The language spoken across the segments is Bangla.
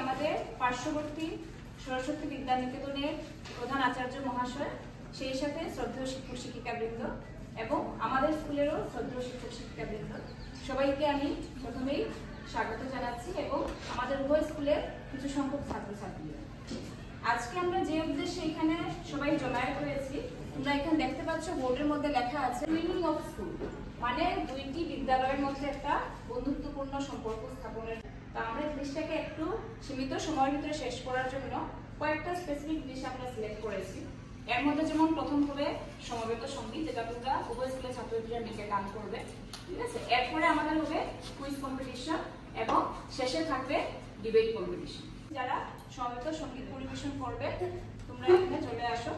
আমাদের পার্শ্ববর্তী সরস্বতী বিদ্যানিকেতনের প্রধান আচার্য মহাশয়, সেই সাথে শ্রদ্ধেয় শিক্ষক শিক্ষিকাবৃন্দ এবং আমাদের স্কুলেরও শ্রদ্ধেয় শিক্ষক শিক্ষিকাবৃন্দ, সবাইকে আমি প্রথমেই স্বাগত জানাচ্ছি এবং আমাদের উভয় স্কুলের কিছু সংখ্যক ছাত্রছাত্রী। আজকে আমরা যে উদ্দেশ্যে এখানে সবাই জমায়েত হয়েছি, তোমরা এখানে দেখতে পাচ্ছ বোর্ডের মধ্যে লেখা আছে টুইনিং অফ স্কুল, মানে দুইটি বিদ্যালয়ের মধ্যে একটা বন্ধুত্বপূর্ণ সম্পর্ক স্থাপনের। তা আমরা জিনিসটাকে একটু সীমিত সময়ের ভিতরে শেষ করার জন্য কয়েকটা স্পেসিফিক জিনিস আমরা সিলেক্ট করেছি। এর মধ্যে যেমন প্রথম হবে সমবেত সঙ্গীত, যেটা তোমরা উভয় স্কুলের ছাত্রছাত্রীরা মিলে গান করবে, ঠিক আছে। এরপরে আমাদের হবে কুইজ কম্পিটিশন এবং শেষে থাকবে ডিবেট কম্পিটিশন। যারা সমবেত সঙ্গীত পরিবেশন করবে তোমরা এখানে চলে আসো।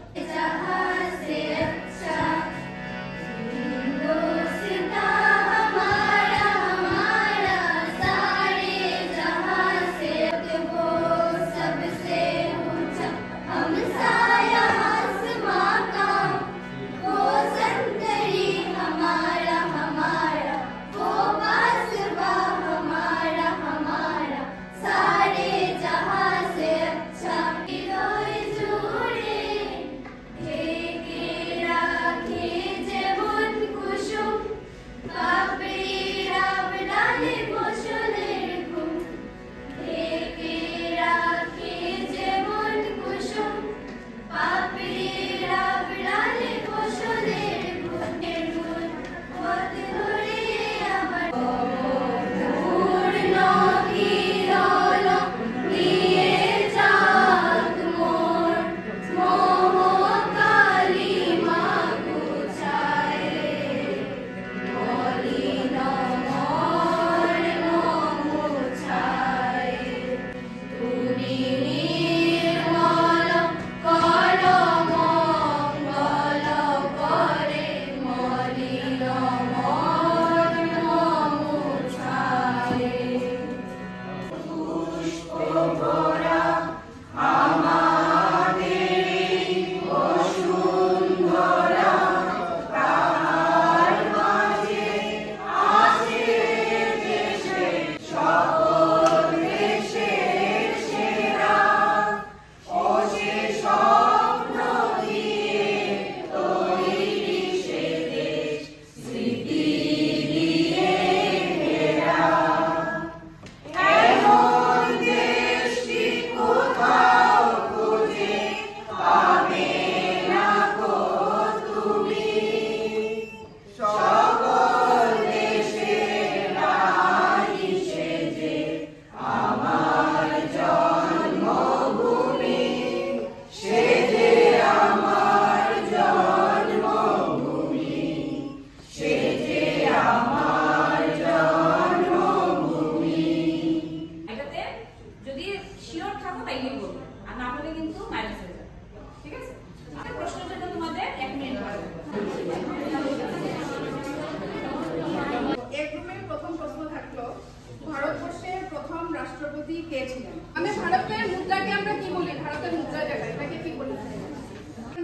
ভারতবর্ষের প্রথম রাষ্ট্রপতি কে ছিলেন? আমি ভারতের মুদ্রাকে আমরা কি বলি? ভারতের মুদ্রা যেটা, এটাকে কি বলি?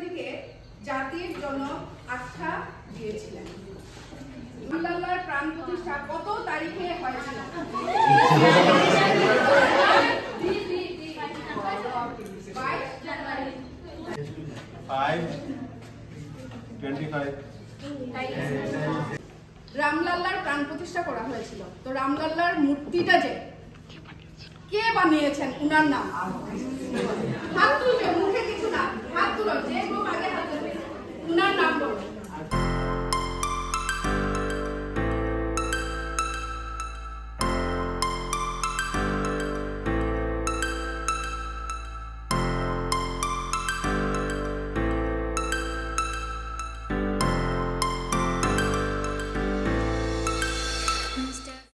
থেকে জাতির জনক আখ্যা দিয়েছিলেন। রামলালার প্রাণ প্রতিষ্ঠা কত তারিখে হয়েছিল? 5/25 রামলালার প্রাণ প্রতিষ্ঠা করা হয়েছিল। তো রামলালার মূর্তিটা যে কে বানিয়েছেন, উনার নাম? হাত তুলবে, মুখে কিছু না, হাত